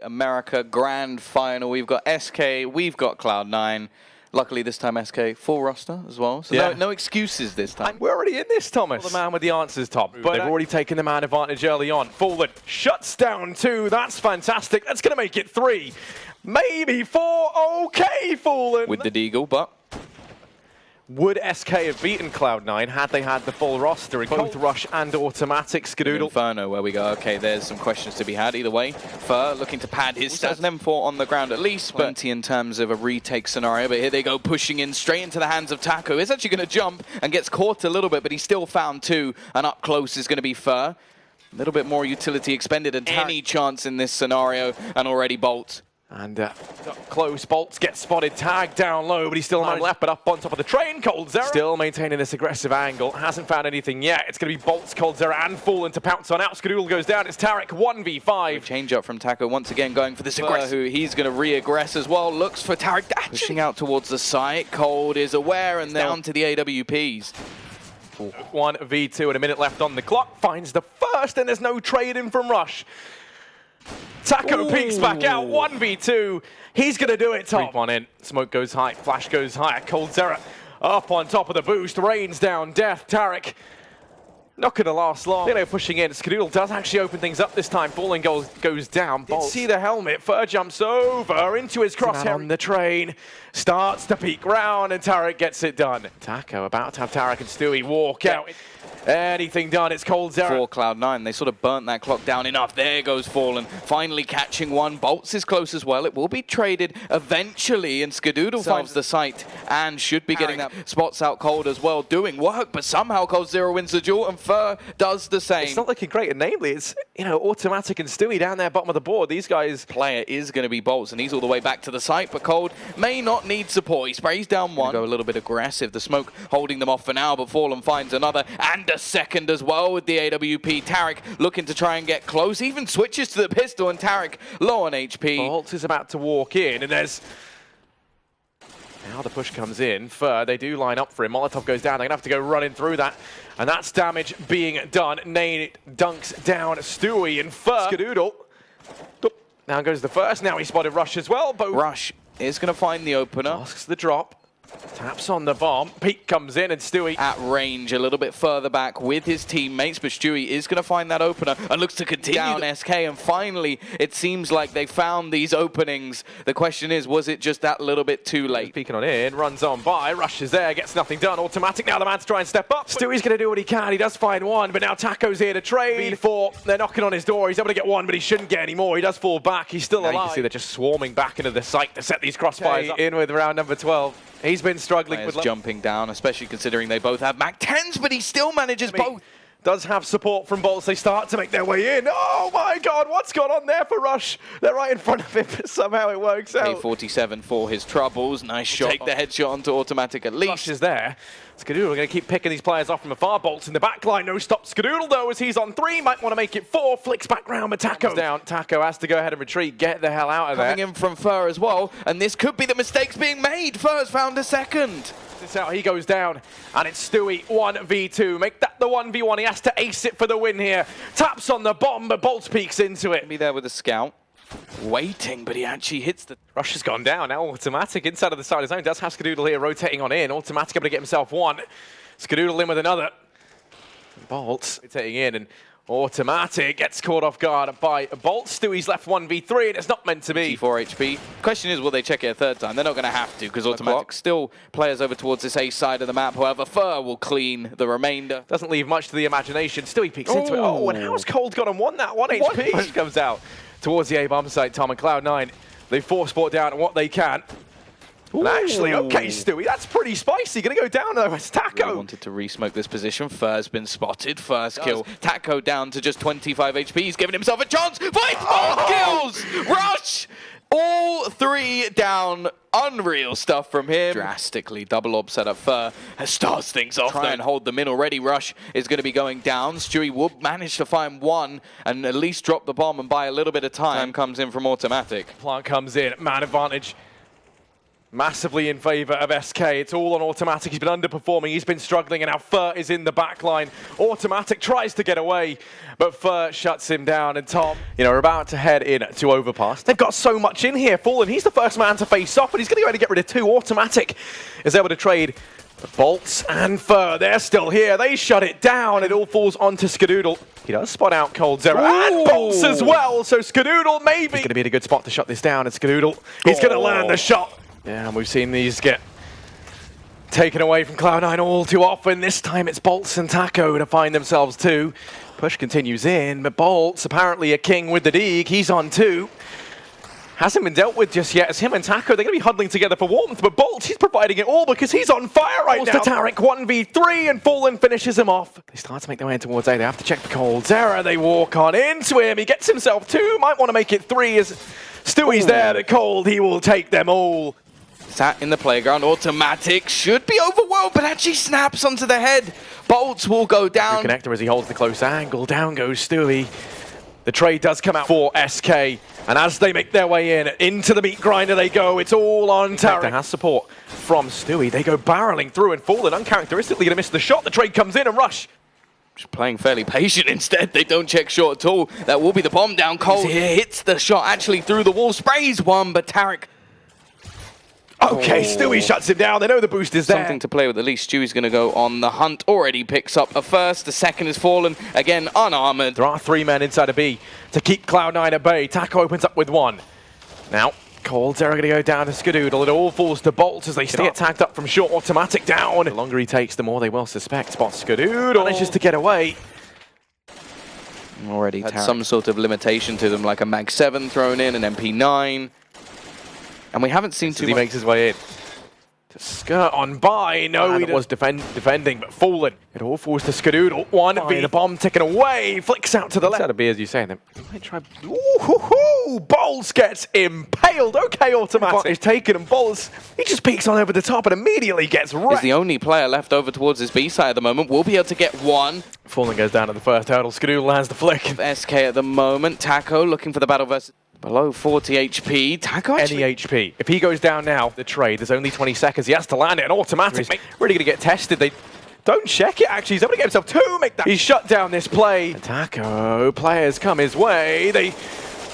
America Grand Final. We've got SK, we've got Cloud9. Luckily this time SK full roster as well, so yeah. no excuses this time. And we're already in this, Thomas. Well, the man with the answers, Tom. But they've already taken the man advantage early on. Fallen shuts down 2. That's fantastic. That's going to make it 3. Maybe 4. Okay, Fallen. With the Deagle, but would SK have beaten Cloud9 had they had the full roster in both Rush and Automatic? Skadoodle. Inferno, where we go, okay, there's some questions to be had either way. Fur looking to pad his stats, an M4 on the ground at least, but plenty in terms of a retake scenario. But here they go, pushing in straight into the hands of Taco. He's actually going to jump and gets caught a little bit, but he still found 2, and up close is going to be Fur. A little bit more utility expended and any chance in this scenario, and already Bolt. And close, Bolts gets spotted, tagged down low, but he's still on left, but up on top of the train. Coldzera still maintaining this aggressive angle, hasn't found anything yet. It's going to be Bolts, Coldzera, and Fallen to pounce on out. Skadoodle goes down, it's Tarek, 1v5. Change up from Taco once again, going for this aggressive, who he's going to re-aggress as well. Looks for Tarek, pushing out towards the site. Cold is aware, and down to the AWPs. 1v2 and a minute left on the clock. Finds the first, and there's no trade in from Rush. Taco peeks back out, 1v2. He's going to do it, Tom. 3-1 in. Smoke goes high, flash goes high. Coldzera up on top of the boost, rains down death. Tarek not going to last long. They're pushing in. Skadoodle does actually open things up this time. Falling goes down. Bolt. See the helmet. Fur jumps over into his crosshair on the train. Starts to peek round, and Tarek gets it done. Taco about to have Tarek and Stewie walk out. Anything done, it's Coldzera. For Cloud9, they sort of burnt that clock down enough. There goes Fallen, finally catching one. Bolts is close as well. It will be traded eventually, and Skadoodle finds the site and should be getting that. Spots out Cold as well, doing work, but somehow Coldzera wins the duel, and Fur does the same. It's not looking great, and namely, it's, Automatic and Stewie down there, bottom of the board. These guys... Player is going to be Bolts, and he's all the way back to the site, but Cold may not need support. He sprays down one. Go a little bit aggressive. The smoke holding them off for now, but Fallen finds another, and a second as well with the AWP. Tarek looking to try and get close, even switches to the pistol, and Tarek low on HP. Bolt is about to walk in, and there's... Now the push comes in. Fur, they do line up for him. Molotov goes down. They're going to have to go running through that. And that's damage being done. Nane dunks down Stewie, and Fur. Skadoodle. Now goes the first. Now he spotted Rush as well. But Rush is going to find the opener. Asks the drop. Taps on the bomb. Peek comes in, and Stewie at range a little bit further back with his teammates, but Stewie is going to find that opener and looks to continue down SK, and finally it seems like they found these openings. The question is, was it just that little bit too late? Peeking on in, runs on by, rushes there, gets nothing done. Automatic now, the man to try and step up. Stewie's going to do what he can. He does find one, but now Taco's here to trade. V4, they're knocking on his door. He's able to get one, but he shouldn't get any more. He does fall back. He's still alive. You can see they're just swarming back into the site to set these crossfires up. In with round number 12. He's been struggling with jumping down, especially considering they both have Mac 10s, but he still manages both. Does have support from Bolts. They start to make their way in. Oh my God, what's gone on there for Rush? They're right in front of him, but somehow it works out. A47 for his troubles. Nice shot. Take the headshot onto Automatic at least. Rush is there. Skadoodle going to keep picking these players off from afar. Bolts in the back line. No stop. Skadoodle though, as he's on 3. Might want to make it 4. Flicks back round, but Taco down. Taco has to go ahead and retreat. Get the hell out of there. Coming in from Fur as well, and this could be the mistakes being made. Fur's found a second. This out, he goes down, and it's Stewie 1v2. Make that the 1v1. He has to ace it for the win here. Taps on the bomb, but Bolts peeks into it. Be there with a scout. Waiting, but he actually hits the... Rush has gone down. Now Automatic inside of the side of zone. Does have Skadoodle here rotating on in. Automatic able to get himself one. Skadoodle in with another. Bolts rotating in, and Automatic gets caught off guard by Bolts. Stewie's left 1v3, and it's not meant to be. 4 HP. Question is, will they check it a third time? They're not going to have to, because Automatic still players over towards this A side of the map. However, Fur will clean the remainder. Doesn't leave much to the imagination. Stewie peeks into it. Oh, and how's Cold got him 1 that 1 HP? Push comes out towards the A bomb site. Tom and Cloud9, they force sport down what they can. And actually, okay, Stewie, that's pretty spicy. Gonna go down though. It's Taco. Really wanted to re-smoke this position. Fur's been spotted. First kill. Taco down to just 25 HP. He's giving himself a chance. 5 more kills. Rush. All 3 down. Unreal stuff from him. Drastically double ob setup. Fur starts things off. Try and hold them in already. Rush is going to be going down. Stewie will manage to find one and at least drop the bomb and buy a little bit of time. Comes in from Automatic. Plant comes in. Man advantage. massively in favor of SK. It's all on Automatic. He's been underperforming. He's been struggling, and now Fur is in the back line. Automatic tries to get away, but Fur shuts him down, and Tom, are about to head in to Overpass. They've got so much in here. Fallen, he's the first man to face off, but he's going to go ahead and get rid of 2. Automatic is able to trade Bolts and Fur. They're still here. They shut it down. It all falls onto Skadoodle. He does spot out coldzera and Bolts as well, so Skadoodle maybe. He's going to be in a good spot to shut this down, and Skadoodle, he's going to land the shot. Yeah, and we've seen these get taken away from Cloud9 all too often. This time it's Bolts and Taco to find themselves 2. Push continues in, but Bolts, apparently a king with the Deeg. He's on 2. Hasn't been dealt with just yet. It's him and Taco. They're going to be huddling together for warmth, but Bolts, he's providing it all because he's on fire right now. To Tarek, 1v3, and Fallen finishes him off. They start to make their way in towards A. They have to check the coldzera. They walk on into him. He gets himself 2. Might want to make it 3 as Stewie's there. The cold, he will take them all. Sat in the playground, Automatic should be overwhelmed, but actually snaps onto the head. Bolts will go down. Connector as he holds the close angle. Down goes Stewie. The trade does come out for SK, and as they make their way in, into the meat grinder they go. It's all on Tarek. Has support from Stewie. They go barreling through, and Fallen uncharacteristically going to miss the shot. The trade comes in, and Rush just playing fairly patient instead. They don't check short at all. That will be the bomb down. Cole hits the shot actually through the wall, sprays one, but Tarek. Okay, Stewie shuts him down. They know the boost is there. Something to play with. At least Stewie's going to go on the hunt. Already picks up a first. The second is Fallen. Again, unarmored. There are 3 men inside of B to keep Cloud9 at bay. Taco opens up with 1. Now, coldzera going to go down to Skadoodle. It all falls to Bolts as they get tagged up from short. Automatic down. The longer he takes, the more they will suspect. Spots Skadoodle. Manages to get away. Already had some sort of limitation to them, like a Mag 7 thrown in, an MP9. And we haven't seen too much. He makes his way in. To skirt on by. No, he was defending, but Fallen. It all falls to Skadoodle. 1v. The bomb taken away. Flicks out to the left. Out of B, as you say. And then might try. Ooh, Bolts gets impaled. Okay, Automatic is taken, and Bolts, he just peeks on over the top and immediately gets wrecked. He's the only player left over towards his B side at the moment. We'll be able to get 1. Fallen goes down at the first hurdle. Skadoodle lands the flick. SK at the moment. Taco looking for the battle versus. Below 40 HP. Taco actually... Any HP. If he goes down now, the trade, there's only 20 seconds. He has to land it. And Automatic really going to get tested. They don't check it, actually. He's able to get himself 2. Make that. He's shut down this play. And Taco, players come his way. They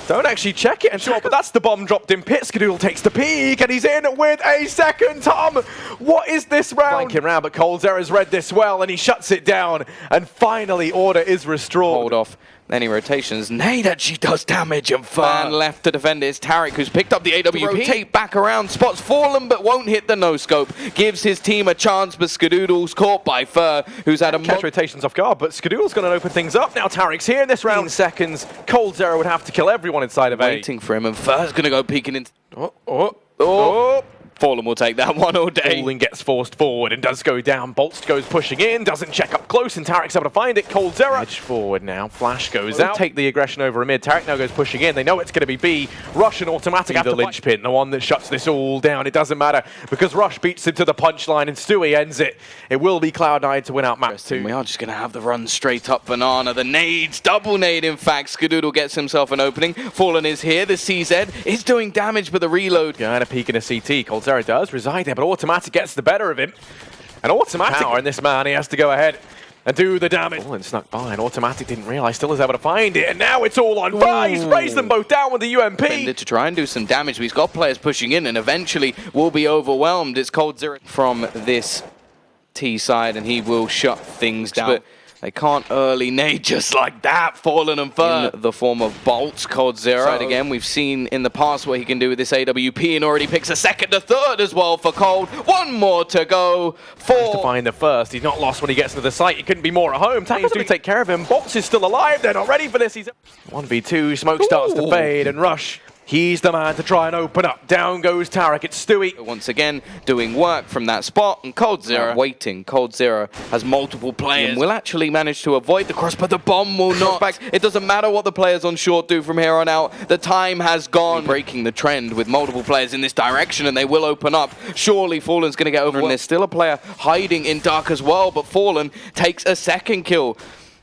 don't actually check it. And sure, but that's the bomb dropped in pit. Skadoodle takes the peek, and he's in with a second. Tom, what is this round? Flanking round, but coldzera's read this well, and he shuts it down. And finally, order is restored. Hold off. Any rotations. Nade actually does damage, and Fan left to defend it. It's Tarek who's picked up the AWP. Rotate back around, spots Fallen but won't hit the no-scope. Gives his team a chance, but Skadoodle's caught by Fur, who's had a catch rotations off guard, but Skadoodle's going to open things up. Now Tarek's here in this round. Seconds. coldzera would have to kill everyone inside of A. Waiting for him, and Fur's going to go peeking in. Oh. Fallen will take that one all day. Fallen gets forced forward and does go down. Bolts goes pushing in, doesn't check up close, and Tarek's able to find it. coldzera. Edge forward now. Flash goes out. Take the aggression over a mid. Tarek now goes pushing in. They know it's going to be B. Rush and Automatic after the linchpin, the one that shuts this all down. It doesn't matter because Rush beats him to the punchline and Stewie ends it. It will be Cloud9 to win out map 2. We are just going to have the run straight up banana. The nades, double nade in fact. Skadoodle gets himself an opening. Fallen is here. The CZ is doing damage, but the reload. Going to peek in a CT. coldzera does reside there, but Automatic gets the better of him. And Automatic power in this man, he has to go ahead and do the damage. And snuck by, and Automatic didn't realize, still is able to find it, and now it's all on fire. He sprays them both down with the UMP. To try and do some damage, but he's got players pushing in, and eventually will be overwhelmed. It's coldzera from this T side, and he will shut things down. But they can't early nade just like that. Fallen and Fur in the form of Bolts. coldzera again. We've seen in the past what he can do with this AWP, and already picks a second, a third as well for Cold. 1 more to go. 4. Has to find the first. He's not lost when he gets to the site. He couldn't be more at home. Teams do take care of him. Bolts is still alive. They're not ready for this. He's 1v2. Smoke starts to fade, and Rush. He's the man to try and open up. Down goes Tarek. It's Stewie. Once again, doing work from that spot, and coldzera waiting. coldzera has multiple players. Will actually manage to avoid the cross, but the bomb will not back. It doesn't matter what the players on short do from here on out. The time has gone. Breaking the trend with multiple players in this direction, and they will open up. Surely Fallen's going to get over, and there's still a player hiding in dark as well, but Fallen takes a second kill.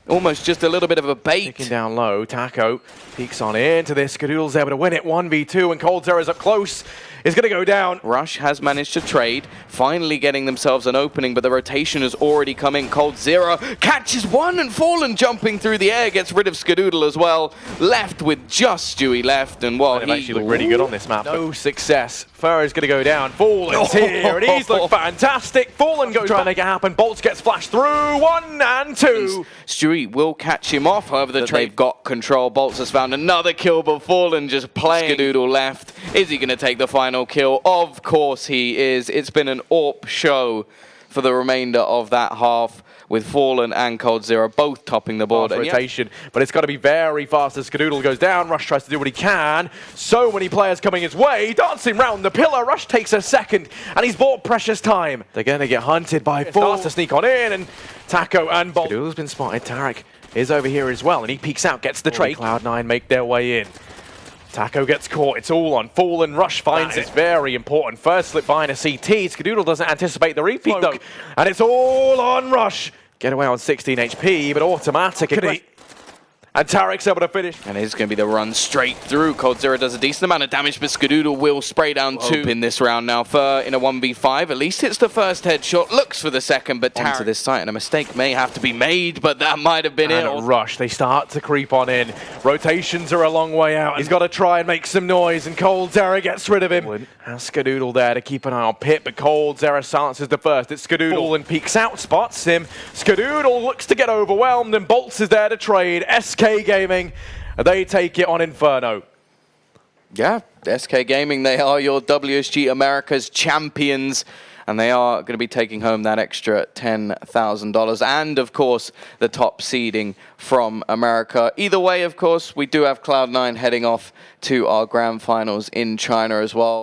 Almost just a little bit of a bait. Taking down low, Taco peeks on into this. Skadoodle's able to win it 1v2, and coldzera's up close. is going to go down. Rush has managed to trade, finally getting themselves an opening, but the rotation has already come in. Coldzera catches one, and Fallen jumping through the air gets rid of Skadoodle as well. Left with just Stewie left, and well, he actually looked really good on this map. No success. Fur is going to go down. Fallen's here, and he's looked fantastic. Fallen goes trying to make it happen. Bolts gets flashed through. 1 and 2. Stewie will catch him off. However, they've got control. Bolts has found another kill, but Fallen just playing. Skadoodle left. Is he going to take the final kill? Of course he is. It's been an AWP show for the remainder of that half, with Fallen and Coldzera both topping the board. Rotation, but it's got to be very fast as Skadoodle goes down. Rush tries to do what he can. So many players coming his way, dancing round the pillar. Rush takes a second, and he's bought precious time. They're going to get hunted by Fall. Starts to sneak on in, and Taco and Bolt. Skadoodle's been spotted. Tarek is over here as well, and he peeks out, gets the trade. Cloud9 make their way in. Taco gets caught. It's all on Fallen. Rush finds it. Very important. First slip behind a CT. Skadoodle doesn't anticipate the repeat, though. And it's all on Rush. Get away on 16 HP, but automatic. And Tarek's able to finish. And it's going to be the run straight through. Coldzera does a decent amount of damage, but Skadoodle will spray down 2 in this round now. Fur in a 1v5, at least hits the first headshot, looks for the second, but Tarek to this site, and a mistake may have to be made, but that might have been it. Rush, they start to creep on in. Rotations are a long way out. He's got to try and make some noise, and Coldzera gets rid of him. Has Skadoodle there to keep an eye on Pit, but Coldzera silences the first. It's Skadoodle and peeks out, spots him. Skadoodle looks to get overwhelmed, and Bolts is there to trade. SK Gaming, they take it on Inferno. Yeah, SK Gaming, they are your WSG America's champions, and they are going to be taking home that extra $10,000 and, of course, the top seeding from America. Either way, of course, we do have Cloud9 heading off to our grand finals in China as well.